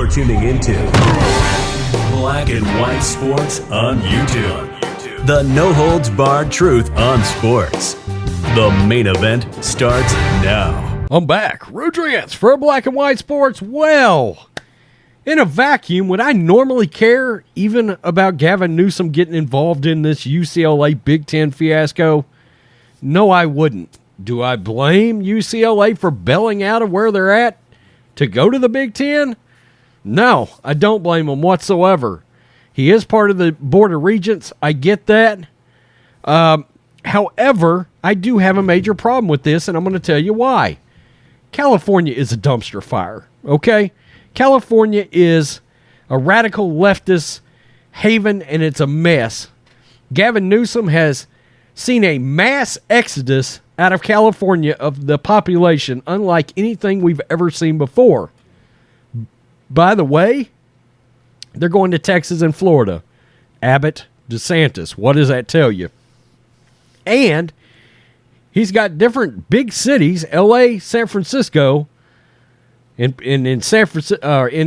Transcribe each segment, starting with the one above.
You're tuning into Black and White Sports on YouTube. The no-holds-barred truth on sports. The main event starts now. I'm back. Rodriguez for Black and White Sports. Well, in a vacuum, would I normally care even about Gavin Newsom getting involved in this UCLA Big Ten fiasco? No, I wouldn't. Do I blame UCLA for bailing out of where they're at to go to the Big Ten? No, I don't blame him whatsoever. He is part of the Board of Regents. I get that. However, I do have a major problem with this, and I'm going to tell you why. California is a dumpster fire, okay? California is a radical leftist haven, and it's a mess. Gavin Newsom has seen a mass exodus out of California of the population unlike anything we've ever seen before. By the way, they're going to Texas and Florida. Abbott, DeSantis. What does that tell you? And he's got different big cities, LA, San Francisco. In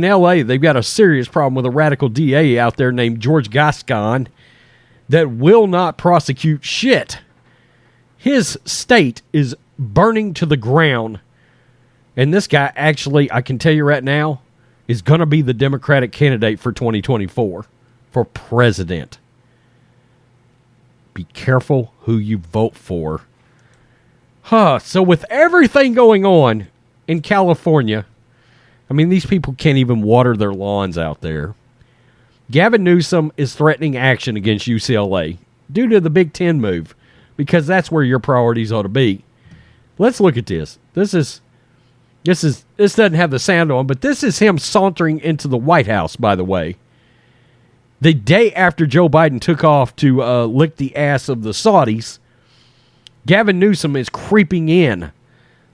LA, they've got a serious problem with a radical DA out there named George Gascon that will not prosecute shit. His state is burning to the ground. And this guy actually, I can tell you right now, is going to be the Democratic candidate for 2024 for president. Be careful who you vote for. So with everything going on in California, I mean, these people can't even water their lawns out there. Gavin Newsom is threatening action against UCLA due to the Big Ten move, because that's where your priorities ought to be. Let's look at this. This doesn't have the sound on, but this is him sauntering into the White House, by the way. The day after Joe Biden took off to lick the ass of the Saudis, Gavin Newsom is creeping in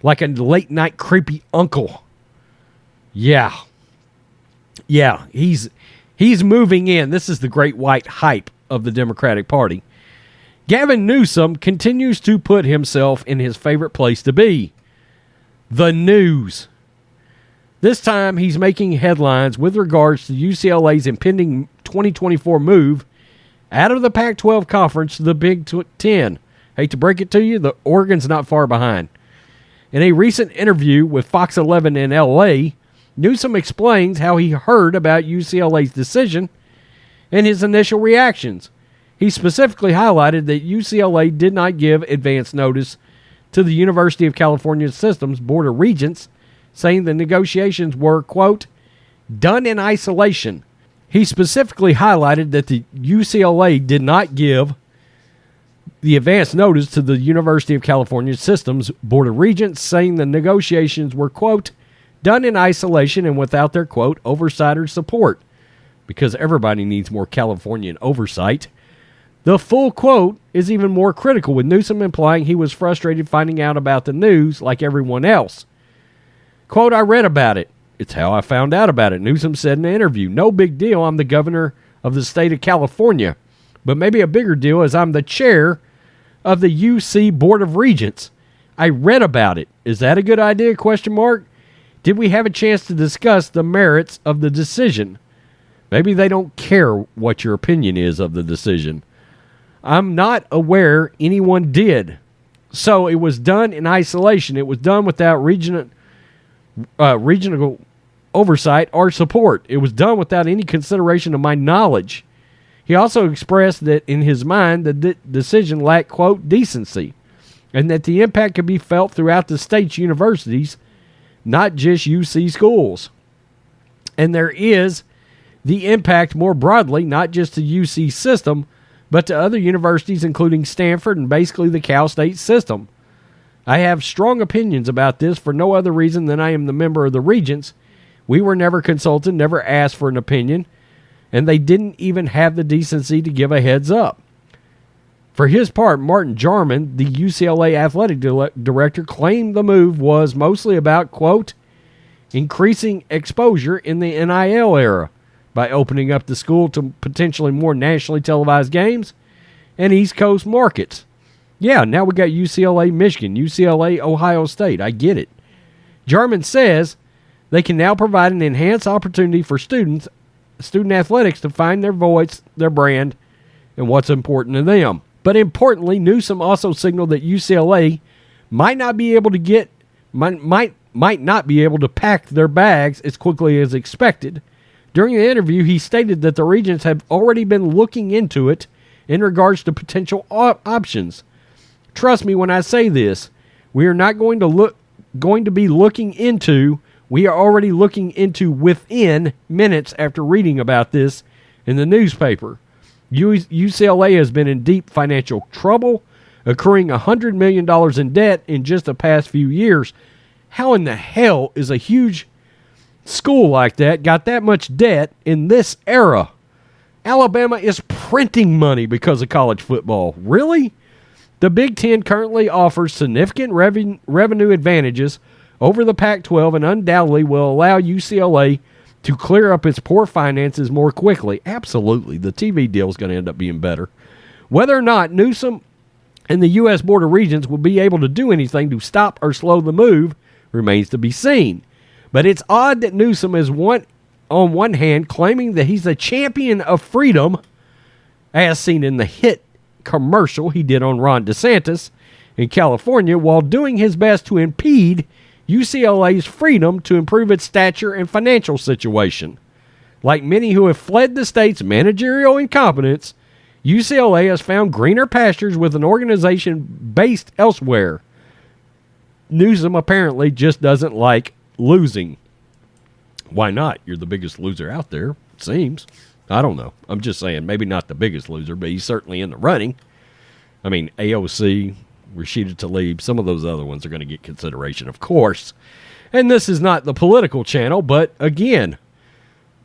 like a late-night creepy uncle. Yeah, he's moving in. This is the great white hype of the Democratic Party. Gavin Newsom continues to put himself in his favorite place to be, the news. This time, he's making headlines with regards to UCLA's impending 2024 move out of the Pac-12 conference to the Big Ten. Hate to break it to you, the Oregon's not far behind. In a recent interview with Fox 11 in L.A., Newsom explains how he heard about UCLA's decision and his initial reactions. He specifically highlighted that UCLA did not give advance notice to the University of California System's Board of Regents, saying the negotiations were, quote, done in isolation. He specifically highlighted that the UCLA did not give the advance notice to the University of California System's Board of Regents, saying the negotiations were, quote, done in isolation and without their, quote, oversight or support, because everybody needs more Californian oversight. The full quote is even more critical, with Newsom implying he was frustrated finding out about the news like everyone else. Quote, I read about it. It's how I found out about it. Newsom said in an interview, no big deal, I'm the governor of the state of California. But maybe a bigger deal is I'm the chair of the UC Board of Regents. I read about it. Is that a good idea? Question mark. Did we have a chance to discuss the merits of the decision? Maybe they don't care what your opinion is of the decision. I'm not aware anyone did. So it was done in isolation. It was done without regional oversight or support. It was done without any consideration of my knowledge. He also expressed that in his mind the decision lacked, quote, decency, and that the impact could be felt throughout the state's universities, not just UC schools. And there is the impact more broadly, not just the UC system, but to other universities, including Stanford and basically the Cal State system. I have strong opinions about this for no other reason than I am the member of the Regents. We were never consulted, never asked for an opinion, and they didn't even have the decency to give a heads up. For his part, Martin Jarman, the UCLA athletic director, claimed the move was mostly about, quote, increasing exposure in the NIL era by opening up the school to potentially more nationally televised games and East Coast markets. Yeah, now we got UCLA, Michigan, UCLA, Ohio State. I get it. Jarman says They can now provide an enhanced opportunity for student athletics to find their voice, their brand, and what's important to them. But importantly, Newsom also signaled that UCLA might not be able to pack their bags as quickly as expected. During the interview, he stated that the regents have already been looking into it in regards to potential options. Trust me when I say this, we are not going to be looking into. We are already looking into within minutes after reading about this in the newspaper. UCLA has been in deep financial trouble, accruing $100 million in debt in just the past few years. How in the hell is a huge school like that got that much debt in this era? Alabama is printing money because of college football. Really? The Big Ten currently offers significant revenue advantages over the Pac-12 and undoubtedly will allow UCLA to clear up its poor finances more quickly. Absolutely. The TV deal is going to end up being better. Whether or not Newsom and the U.S. Board of Regents will be able to do anything to stop or slow the move remains to be seen. But it's odd that Newsom is on one hand claiming that he's a champion of freedom, as seen in the hit commercial he did on Ron DeSantis in California, while doing his best to impede UCLA's freedom to improve its stature and financial situation. Like many who have fled the state's managerial incompetence, UCLA has found greener pastures with an organization based elsewhere. Newsom apparently just doesn't like losing. Why not? You're the biggest loser out there, it seems. I don't know. I'm just saying, maybe not the biggest loser, but he's certainly in the running. I mean, AOC, Rashida Tlaib, some of those other ones are going to get consideration, of course. And this is not the political channel, but again,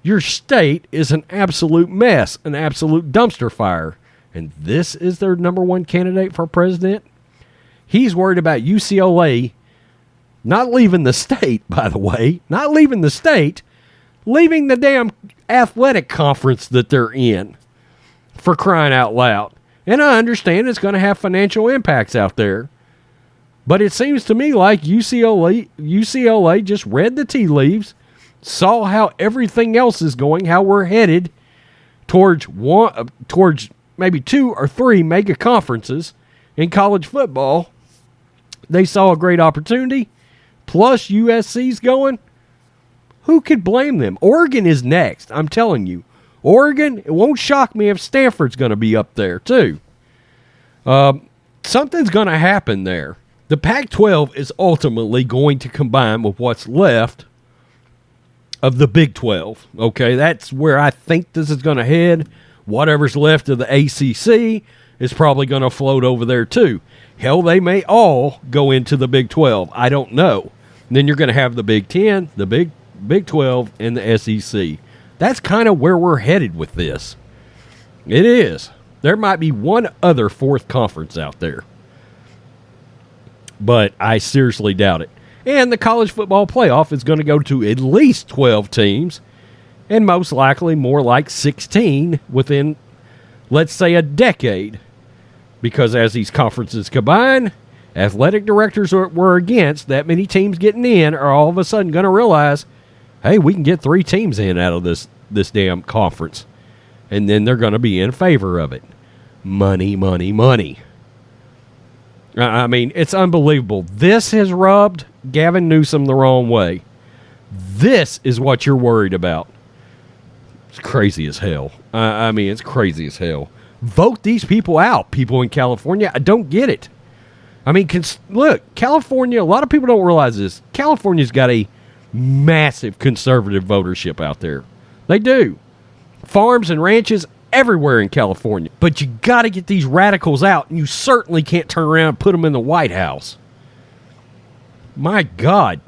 your state is an absolute mess, an absolute dumpster fire. And this is their number one candidate for president? He's worried about UCLA not leaving the state, by the way. Not leaving the state. Leaving the damn athletic conference that they're in. For crying out loud. And I understand it's going to have financial impacts out there. But it seems to me like UCLA just read the tea leaves, saw how everything else is going, how we're headed towards maybe 2 or 3 mega conferences in college football. They saw a great opportunity. Plus USC's going. Who could blame them? Oregon is next. I'm telling you. Oregon, it won't shock me if Stanford's going to be up there too. Something's going to happen there. The Pac-12 is ultimately going to combine with what's left of the Big 12. Okay, that's where I think this is going to head. Whatever's left of the ACC is probably going to float over there too. Hell, they may all go into the Big 12. I don't know. And then you're going to have the Big 10, the Big 12, and the SEC. That's kind of where we're headed with this. It is. There might be one other fourth conference out there. But I seriously doubt it. And the college football playoff is going to go to at least 12 teams, and most likely more like 16 within, let's say, a decade. Because as these conferences combine, athletic directors were against that many teams getting in are all of a sudden going to realize, hey, we can get 3 teams in out of this damn conference. And then they're going to be in favor of it. Money, money, money. I mean, it's unbelievable. This has rubbed Gavin Newsom the wrong way. This is what you're worried about. It's crazy as hell. I mean, it's crazy as hell. Vote these people out, people in California. I don't get it. I mean, look, California, a lot of people don't realize this. California's got a massive conservative votership out there. They do. Farms and ranches everywhere in California. But you got to get these radicals out, and you certainly can't turn around and put them in the White House. My God.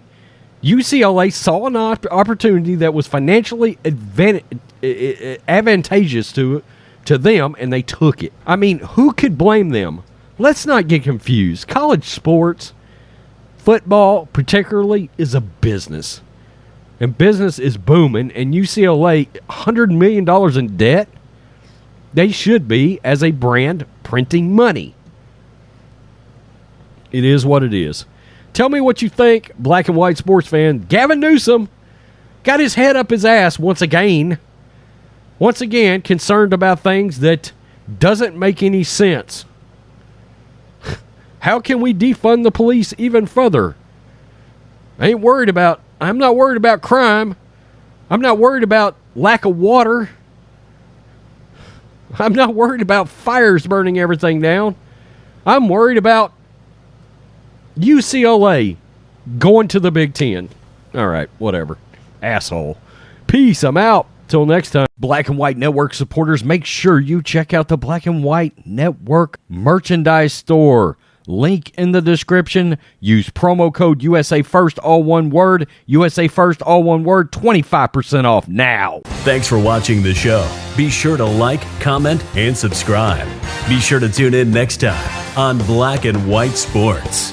UCLA saw an opportunity that was financially advantageous to them, and they took it. I mean, who could blame them? Let's not get confused. College sports, football particularly, is a business. And business is booming, and UCLA, $100 million in debt, they should be, as a brand, printing money. It is what it is. Tell me what you think, black and white sports fan. Gavin Newsom got his head up his ass once again. Once again, concerned about things that doesn't make any sense. How can we defund the police even further? I'm not worried about crime. I'm not worried about lack of water. I'm not worried about fires burning everything down. I'm worried about UCLA going to the Big Ten. All right, whatever. Asshole. Peace. I'm out. Till next time. Black and White Network supporters, make sure you check out the Black and White Network merchandise store. Link in the description. Use promo code USA First, all one word. USA First, all one word. 25% off now. Thanks for watching the show. Be sure to like, comment, and subscribe. Be sure to tune in next time on Black and White Sports.